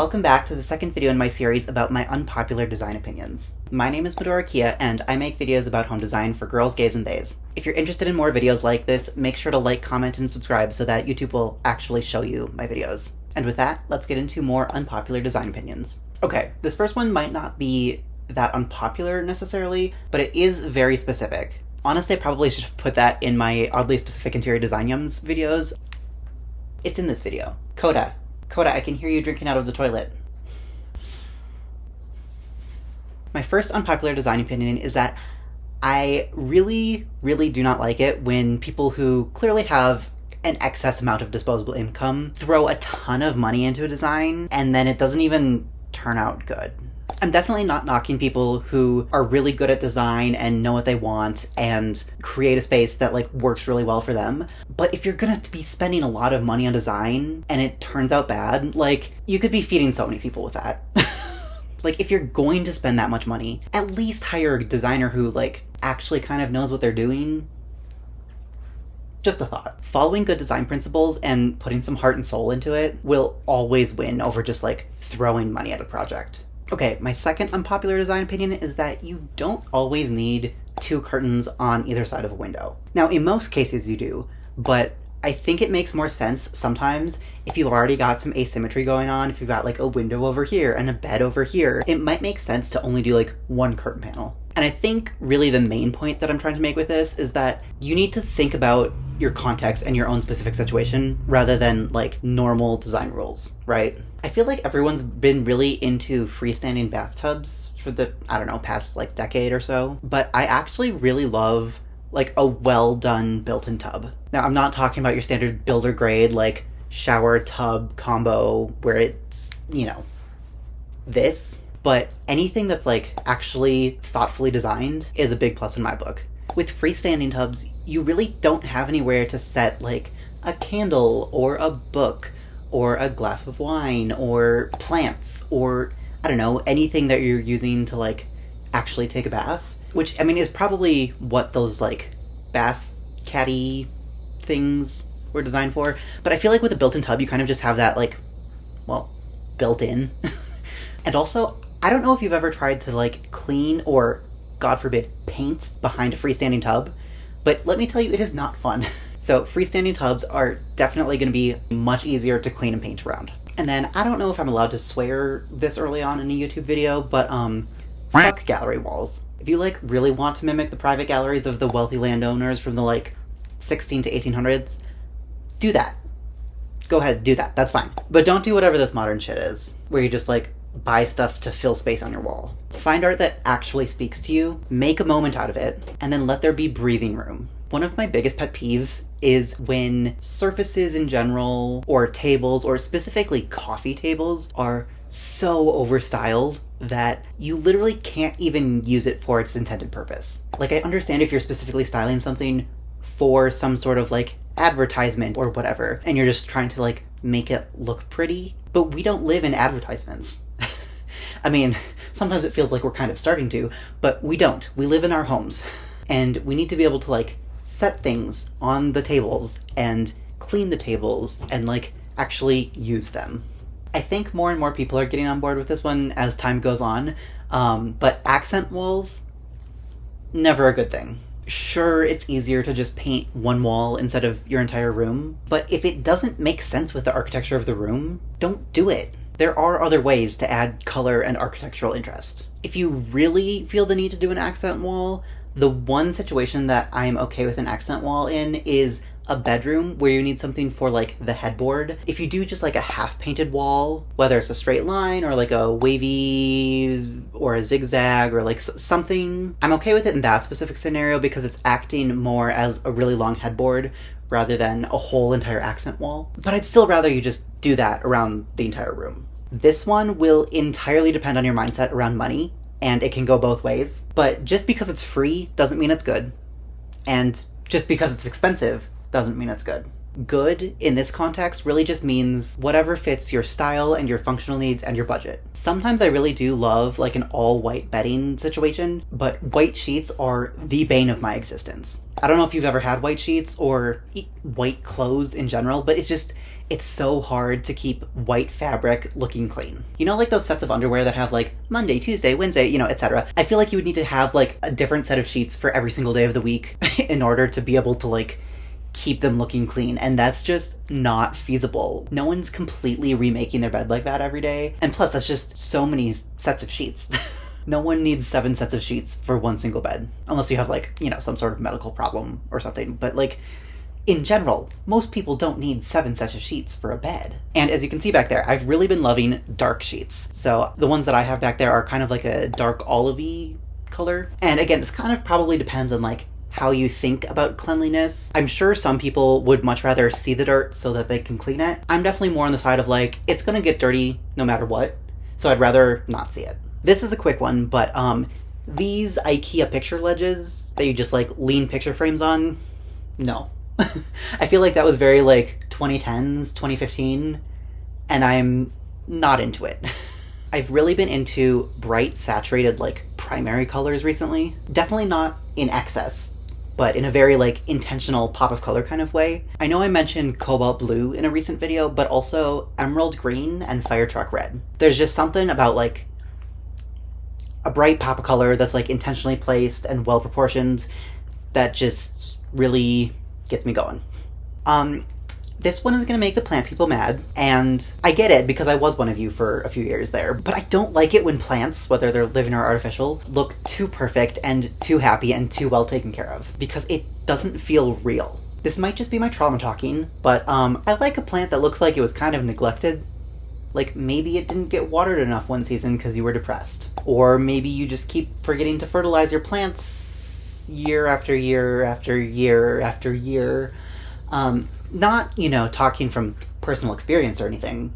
Welcome back to the second video in my series about my unpopular design opinions. My name is Medora and I make videos about home design for girls, gays, and theys. If you're interested in more videos like this, make sure to like, comment, and subscribe so that YouTube will actually show you my videos. And with that, let's get into more unpopular design opinions. Okay, this first one might not be that unpopular necessarily, but it is very specific. Honestly, I probably should have put that in my oddly specific interior design yums videos. It's in this video. Coda, I can hear you drinking out of the toilet. My first unpopular design opinion is that I really do not like it when people who clearly have an excess amount of disposable income throw a ton of money into a design and then it doesn't even turn out good. I'm definitely not knocking people who are really good at design and know what they want and create a space that works really well for them. But if you're gonna be spending a lot of money on design and it turns out bad, you could be feeding so many people with that. If you're going to spend that much money, at least hire a designer who actually kind of knows what they're doing. Just a thought. Following good design principles and putting some heart and soul into it will always win over just throwing money at a project. Okay, my second unpopular design opinion is that you don't always need two curtains on either side of a window. Now, in most cases you do, but I think it makes more sense sometimes if you've already got some asymmetry going on, if you've got a window over here and a bed over here, it might make sense to only do one curtain panel. And I think really the main point that I'm trying to make with this is that you need to think about your context and your own specific situation rather than normal design rules, right? I feel like everyone's been really into freestanding bathtubs for the, past decade or so, but I actually really love a well done built-in tub. Now, I'm not talking about your standard builder grade shower tub combo where it's, this, but anything that's actually thoughtfully designed is a big plus in my book. With freestanding tubs, you really don't have anywhere to set a candle or a book or a glass of wine or plants or anything that you're using to actually take a bath, which is probably what those bath caddy things were designed for. But I feel with a built-in tub you kind of just have that built in. And also, I don't know if you've ever tried to clean or, God forbid, paint behind a freestanding tub, but let me tell you, it is not fun. So freestanding tubs are definitely going to be much easier to clean and paint around. And then, I don't know if I'm allowed to swear this early on in a YouTube video, but fuck gallery walls. If you really want to mimic the private galleries of the wealthy landowners from the 16 to 1800s, do that. Go ahead, do that. That's fine. But don't do whatever this modern shit is, where you just buy stuff to fill space on your wall. Find art that actually speaks to you, make a moment out of it, and then let there be breathing room. One of my biggest pet peeves is when surfaces in general, or tables, or specifically coffee tables, are so overstyled that you literally can't even use it for its intended purpose. I understand if you're specifically styling something for some sort of advertisement or whatever, and you're just trying to make it look pretty, but we don't live in advertisements. Sometimes it feels like we're kind of starting to, but we don't. We live in our homes, and we need to be able to set things on the tables and clean the tables and actually use them. I think more and more people are getting on board with this one as time goes on, but accent walls, never a good thing. Sure, it's easier to just paint one wall instead of your entire room, but if it doesn't make sense with the architecture of the room, don't do it. There are other ways to add color and architectural interest. If you really feel the need to do an accent wall, the one situation that I'm okay with an accent wall in is a bedroom where you need something for the headboard. If you do just a half painted wall, whether it's a straight line or a wavy or a zigzag or something, I'm okay with it in that specific scenario because it's acting more as a really long headboard rather than a whole entire accent wall. But I'd still rather you just do that around the entire room. This one will entirely depend on your mindset around money, and it can go both ways. But just because it's free doesn't mean it's good. And just because it's expensive doesn't mean it's good. Good in this context really just means whatever fits your style and your functional needs and your budget. Sometimes I really do love an all-white bedding situation, but white sheets are the bane of my existence. I don't know if you've ever had white sheets or white clothes in general, but It's so hard to keep white fabric looking clean. You know, like those sets of underwear that have like Monday, Tuesday, Wednesday, you know, etc. I feel like you would need to have like a different set of sheets for every single day of the week in order to be able to like keep them looking clean, and that's just not feasible. No one's completely remaking their bed like that every day, and plus that's just so many sets of sheets. No one needs 7 sets of sheets for one single bed, unless you have like, you know, some sort of medical problem or something, but like in general, most people don't need 7 sets of sheets for a bed. And as you can see back there, I've really been loving dark sheets. So the ones that I have back there are kind of like a dark olivey color, and again, this kind of probably depends on like how you think about cleanliness. I'm sure some people would much rather see the dirt so that they can clean it. I'm definitely more on the side of like, it's gonna get dirty no matter what, so I'd rather not see it. This is a quick one, but these Ikea picture ledges that you just like lean picture frames on, no. I feel like that was very like 2010s, 2015, and I'm not into it. I've really been into bright, saturated, like primary colors recently. Definitely not in excess, but in a very like intentional pop of color kind of way. I know I mentioned cobalt blue in a recent video, but also emerald green and fire truck red. There's just something about like a bright pop of color that's like intentionally placed and well proportioned that just really gets me going. This one is going to make the plant people mad, and I get it because I was one of you for a few years there, but I don't like it when plants, whether they're living or artificial, look too perfect and too happy and too well taken care of, because it doesn't feel real. This might just be my trauma talking, but I like a plant that looks like it was kind of neglected. Like maybe it didn't get watered enough one season because you were depressed. Or maybe you just keep forgetting to fertilize your plants year after year after year after year. Not, you know, talking from personal experience or anything.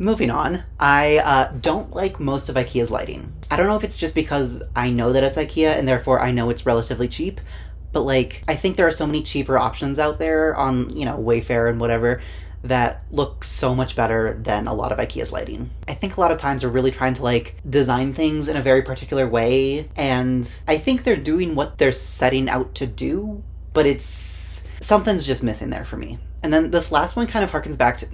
Moving on, I don't like most of Ikea's lighting. I don't know if it's just because I know that it's Ikea and therefore I know it's relatively cheap, but like, I think there are so many cheaper options out there on, you know, Wayfair and whatever that look so much better than a lot of Ikea's lighting. I think a lot of times we're really trying to like design things in a very particular way, and I think they're doing what they're setting out to do, but something's just missing there for me. And then this last one kind of harkens back to...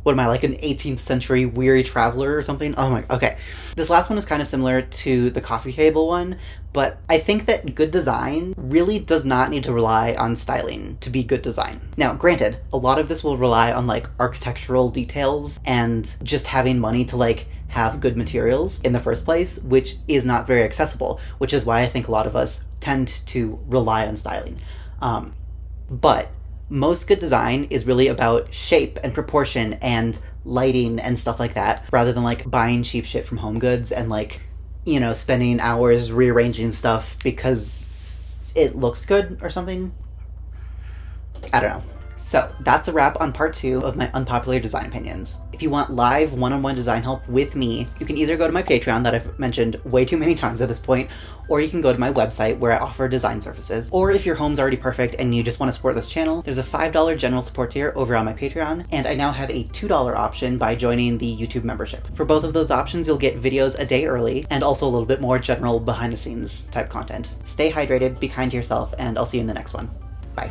What am I, like an 18th century weary traveler or something? Oh my... Okay. This last one is kind of similar to the coffee table one, but I think that good design really does not need to rely on styling to be good design. Now, granted, a lot of this will rely on like architectural details and just having money to like have good materials in the first place, which is not very accessible, which is why I think a lot of us tend to rely on styling. But most good design is really about shape and proportion and lighting and stuff like that, rather than like buying cheap shit from Home Goods and like, you know, spending hours rearranging stuff because it looks good or something. I don't know. So that's a wrap on part 2 of my unpopular design opinions. If you want live one-on-one design help with me, you can either go to my Patreon that I've mentioned way too many times at this point, or you can go to my website where I offer design services. Or if your home's already perfect and you just want to support this channel, there's a $5 general support tier over on my Patreon, and I now have a $2 option by joining the YouTube membership. For both of those options, you'll get videos a day early, and also a little bit more general behind-the-scenes type content. Stay hydrated, be kind to yourself, and I'll see you in the next one. Bye.